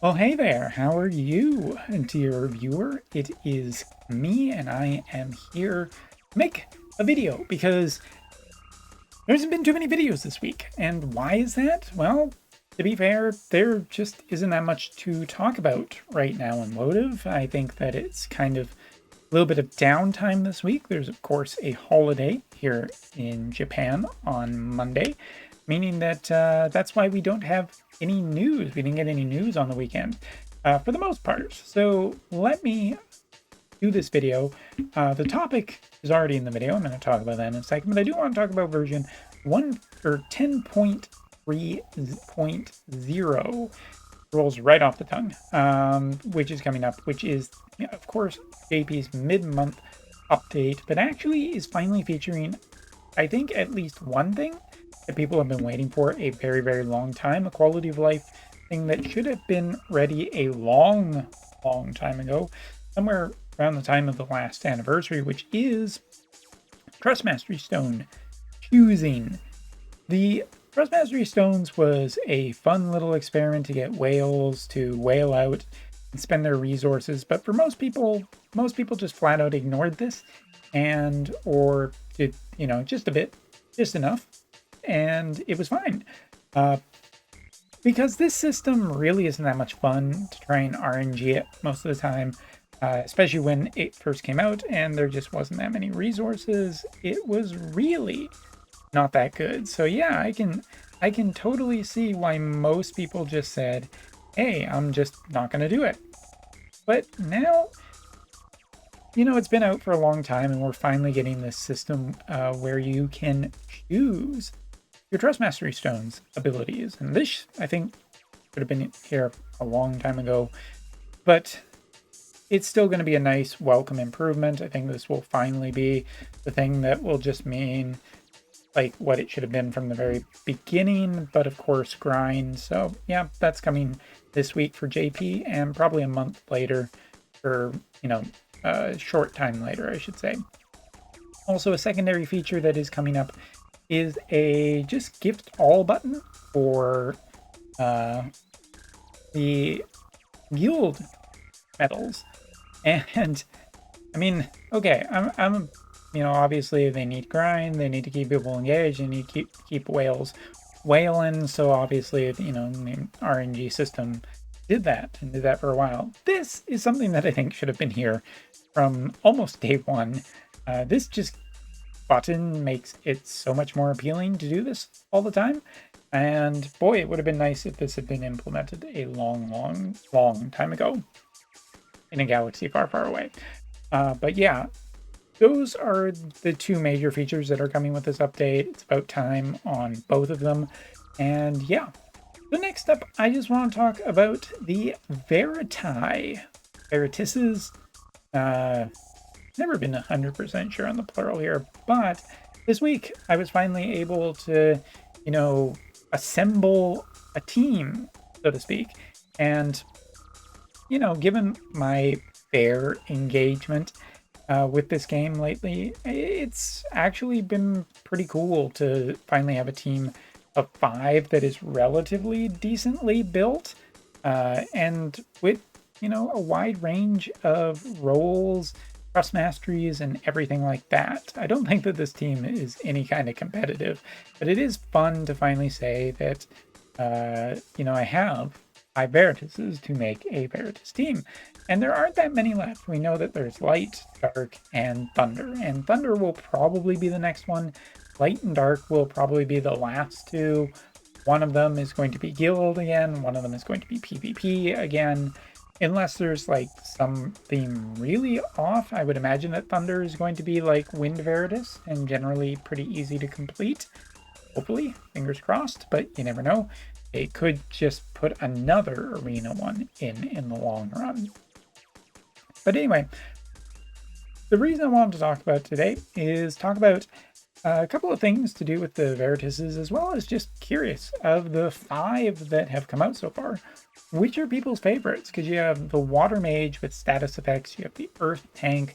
Well, hey there, how are you? And dear viewer, it is me, and I am here to make a video because there hasn't been too many videos this week. And why is that? Well, to be fair, there just isn't that much to talk about right now in Wotv. I think that it's kind of a little bit of downtime this week. There's, of course, a holiday here in Japan on Monday, meaning that that's why we don't have any news. We didn't get any news on the weekend for the most part. So let me do this video. The topic is already in the video. I'm going to talk about that in a second, but I do want to talk about version 1 or 10.3.0. Rolls right off the tongue, which is coming up, which is, of course, JP's mid-month update, but actually is finally featuring, I think, at least one thing that people have been waiting for a very, very long time, a quality of life thing that should have been ready a long, long time ago, somewhere around the time of the last anniversary, which is Trust Mastery Stone choosing. The Trust Mastery Stones was a fun little experiment to get whales to whale out and spend their resources, but for most people just flat out ignored this or did, just a bit, just enough, and it was fine. Because this system really isn't that much fun to try and RNG it most of the time, especially when it first came out and there just wasn't that many resources. It was really not that good. So yeah, I can totally see why most people just said, hey, I'm just not going to do it. But now, it's been out for a long time and we're finally getting this system where you can choose your Trust Mastery Stones abilities. And this, I think, should have been here a long time ago, but it's still going to be a nice welcome improvement. I think this will finally be the thing that will just mean like what it should have been from the very beginning, but of course grind. So yeah, that's coming this week for JP and probably a month later, or a short time later, I should say. Also, a secondary feature that is coming up is a just gift all button for the guild medals. And I mean, okay, I'm obviously they need grind, they need to keep people engaged, they need to keep whales whaling. So obviously, the RNG system did that and did that for a while. This is something that I think should have been here from almost day one. This just button makes it so much more appealing to do this all the time. And boy, it would have been nice if this had been implemented a long, long, long time ago in a galaxy far, far away. But yeah, those are the two major features that are coming with this update. It's about time on both of them. And yeah, the next up, I just want to talk about the Veritases. Never been 100% sure on the plural here, but this week I was finally able to, assemble a team, so to speak. And, given my fair engagement with this game lately, it's actually been pretty cool to finally have a team of 5 that is relatively decently built and with, a wide range of roles, trust masteries, and everything like that. I don't think that this team is any kind of competitive, but it is fun to finally say that, I have 5 Veritases to make a Veritas team. And there aren't that many left. We know that there's Light, Dark, and Thunder. And Thunder will probably be the next one. Light and Dark will probably be the last two. One of them is going to be Guild again. One of them is going to be PvP again. Unless there's like something really off, I would imagine that Thunder is going to be like Wind Veritas and generally pretty easy to complete. Hopefully, fingers crossed, but you never know. It could just put another arena one in the long run. But anyway, the reason I wanted to talk about today is talk about a couple of things to do with the Veritases, as well as just curious of the 5 that have come out so far. Which are people's favorites? Because you have the Water Mage with status effects, you have the Earth Tank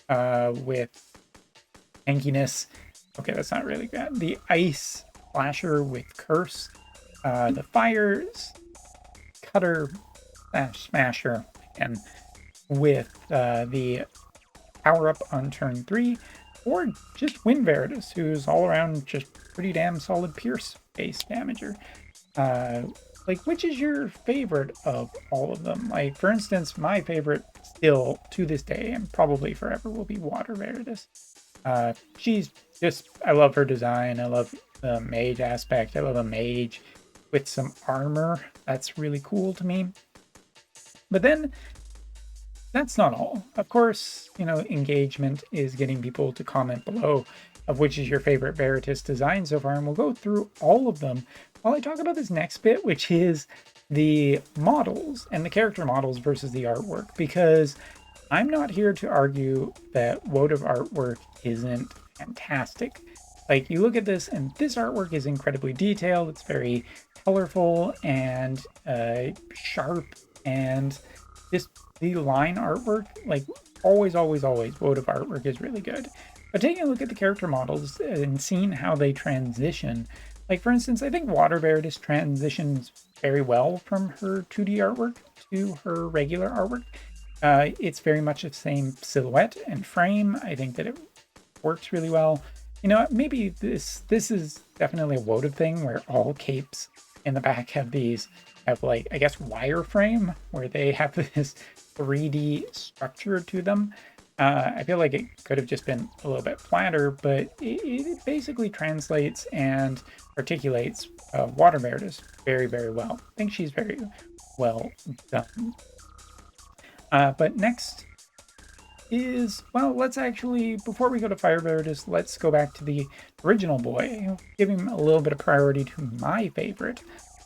with tankiness. Okay, that's not really good. The Ice Slasher with Curse, the Fire Cutter Smasher, and with the power up on turn 3, or just win Veritas, who's all around just pretty damn solid Pierce base damager. Uh, like, which is your favorite of all of them? Like, for instance, my favorite still to this day and probably forever will be Water Veritas. She's just, I love her design. I love the mage aspect. I love a mage with some armor. That's really cool to me. But then that's not all. Of course, you know, engagement is getting people to comment below of which is your favorite Veritas design so far, and we'll go through all of them while I talk about this next bit, which is the models and the character models versus the artwork, because I'm not here to argue that Wotv artwork isn't fantastic. Like, you look at this, and this artwork is incredibly detailed. It's very colorful and sharp, and just the line artwork, like always, Wotv artwork is really good. But taking a look at the character models and seeing how they transition, like for instance, I think Water Veritas transitions very well from her 2D artwork to her regular artwork. It's very much the same silhouette and frame. I think that it works really well. You know, maybe this is definitely a Wotv thing where all capes in the back have like, I guess, wireframe, where they have this 3D structure to them. I feel like it could have just been a little bit flatter, but it basically translates and articulates Water Veritas very, very well. I think she's very well done. But next is, well, let's actually, before we go to Fire Veritas, let's go back to the original boy, give him a little bit of priority to my favorite.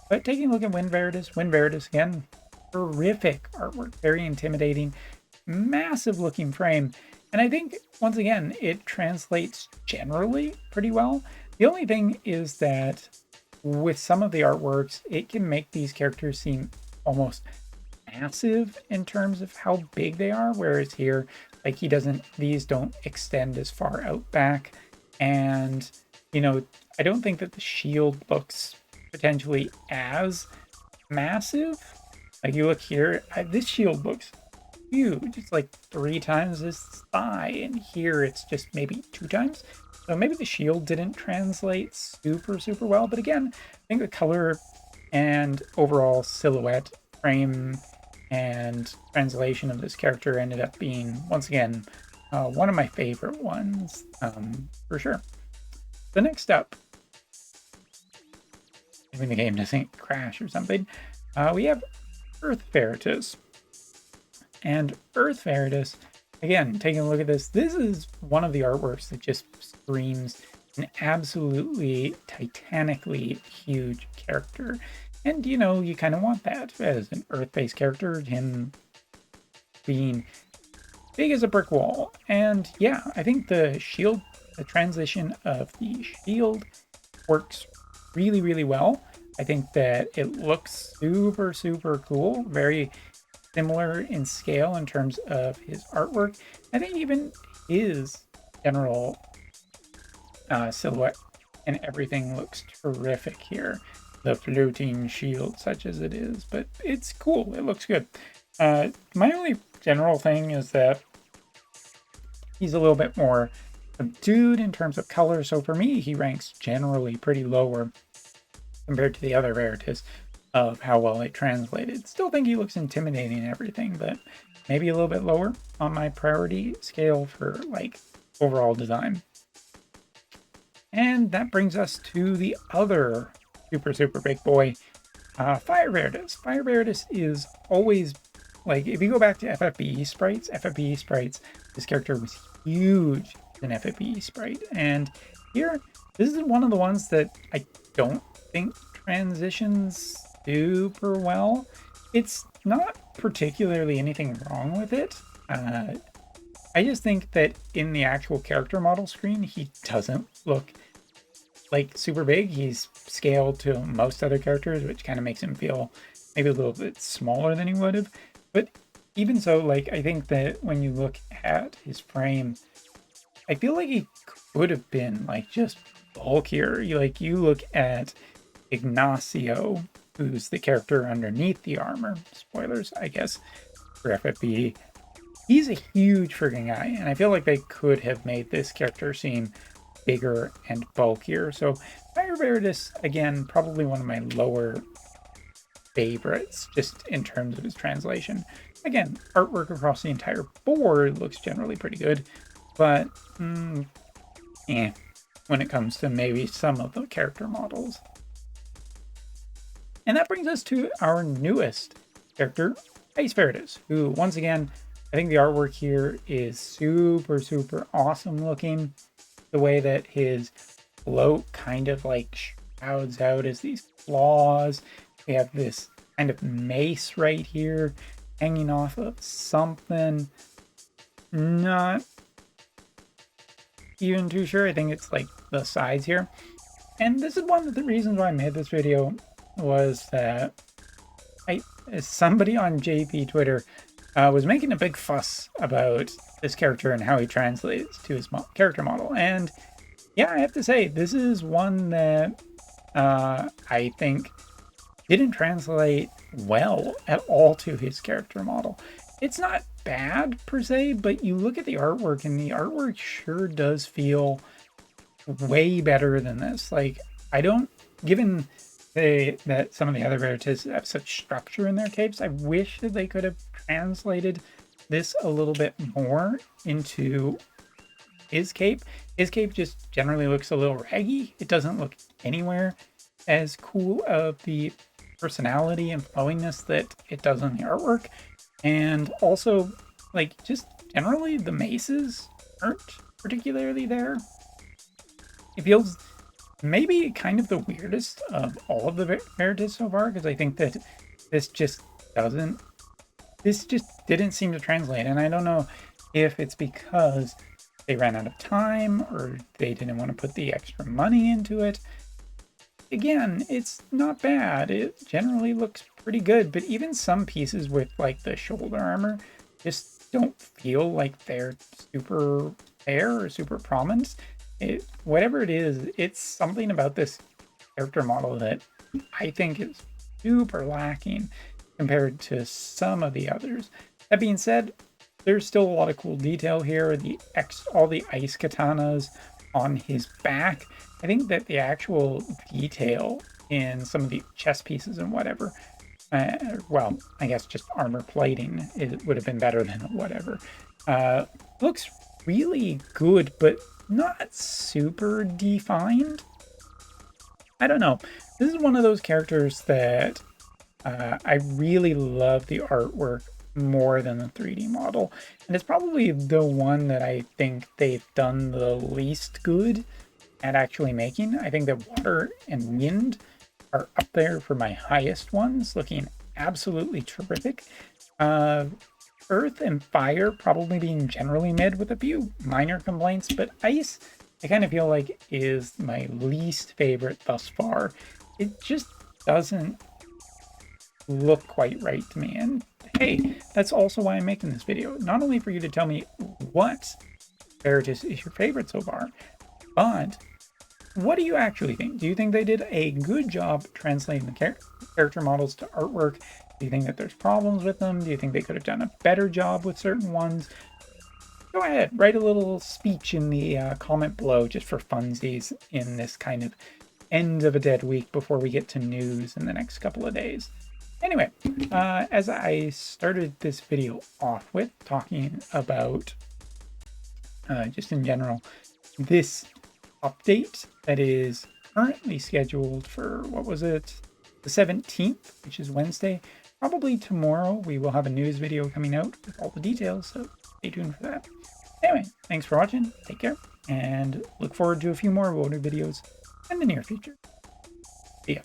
But taking a look at Wind Veritas again, terrific artwork, very intimidating, massive looking frame. And I think, once again, it translates generally pretty well. The only thing is that with some of the artworks, it can make these characters seem almost massive in terms of how big they are, whereas here, like, these don't extend as far out back. And, you know, I don't think that the shield looks potentially as massive. Like, you look here, this shield looks huge. It's like 3 times this thigh, and here it's just maybe 2 times. So maybe the shield didn't translate super well, but again, I think the color and overall silhouette, frame, and translation of this character ended up being, once again, one of my favorite ones, for sure. The next up, maybe the game doesn't crash or something, we have Earth Veritas. And Earth Veritas, again, taking a look at this is one of the artworks that just screams an absolutely titanically huge character. And, you know, you kind of want that as an Earth-based character, him being big as a brick wall. And yeah, I think the transition of the shield works really well. I think that it looks super cool, very similar in scale in terms of his artwork. I think even his general silhouette and everything looks terrific here. The floating shield, such as it is, but it's cool. It looks good. My only general thing is that he's a little bit more subdued in terms of color. So for me, he ranks generally pretty lower compared to the other Veritas of how well it translated. Still think he looks intimidating and everything, but maybe a little bit lower on my priority scale for like overall design. And that brings us to the other super big boy, Fire Veritas. Fire Veritas is always, like, if you go back to FFBE sprites, this character was huge in FFBE sprite. And here, this is one of the ones that I don't think transitions super well. It's not particularly anything wrong with it. I just think that in the actual character model screen, he doesn't look like super big. He's scaled to most other characters, which kind of makes him feel maybe a little bit smaller than he would have. But even so, like, I think that when you look at his frame, I feel like he could have been like just bulkier. You look at Ignacio who's the character underneath the armor. Spoilers, I guess, for FFB. He's a huge friggin' guy, and I feel like they could have made this character seem bigger and bulkier. So Fire Veritas, again, probably one of my lower favorites, just in terms of his translation. Again, artwork across the entire board looks generally pretty good, but when it comes to maybe some of the character models. And that brings us to our newest character, Ice Veritas, who, once again, I think the artwork here is super, super awesome looking. The way that his float kind of like shrouds out as these claws. We have this kind of mace right here hanging off of something. Not even too sure. I think it's like the sides here. And this is one of the reasons why I made this video, was that somebody on JP Twitter was making a big fuss about this character and how he translates to his character model. And yeah, I have to say, this is one that I think didn't translate well at all to his character model. It's not bad per se, but you look at the artwork and the artwork sure does feel way better than this. Like, I don't, given that some of the other Veritas have such structure in their capes, I wish that they could have translated this a little bit more into his cape. His cape just generally looks a little raggy. It doesn't look anywhere as cool of the personality and flowiness that it does on the artwork. And also, like, just generally the maces aren't particularly there. It feels maybe kind of the weirdest of all of the Veritas so far, because I think that this just didn't seem to translate. And I don't know if it's because they ran out of time or they didn't want to put the extra money into it. Again, it's not bad. It generally looks pretty good, but even some pieces with like the shoulder armor just don't feel like they're super fair or super prominent. Whatever it is, it's something about this character model that I think is super lacking compared to some of the others. That being said, there's still a lot of cool detail here. All the ice katanas on his back. I think that the actual detail in some of the chest pieces and whatever, well, I guess just armor plating, it would have been better than whatever. Looks really good, but not super defined. I don't know. This is one of those characters that I really love the artwork more than the 3D model. And it's probably the one that I think they've done the least good at actually making. I think that water and wind are up there for my highest ones, looking absolutely terrific. Earth and fire probably being generally mid with a few minor complaints, but ice, I kind of feel like is my least favorite thus far. It just doesn't look quite right to me. And hey, that's also why I'm making this video. Not only for you to tell me what Veritas is your favorite so far, but what do you actually think? Do you think they did a good job translating the character models to artwork? Do you think that there's problems with them? Do you think they could have done a better job with certain ones? Go ahead, write a little speech in the comment below just for funsies in this kind of end of a dead week before we get to news in the next couple of days. Anyway, as I started this video off with talking about just in general, this update that is currently scheduled for, what was it, the 17th, which is Wednesday. Probably tomorrow we will have a news video coming out with all the details, so stay tuned for that. Anyway, thanks for watching, take care, and look forward to a few more Wotv videos in the near future. See ya.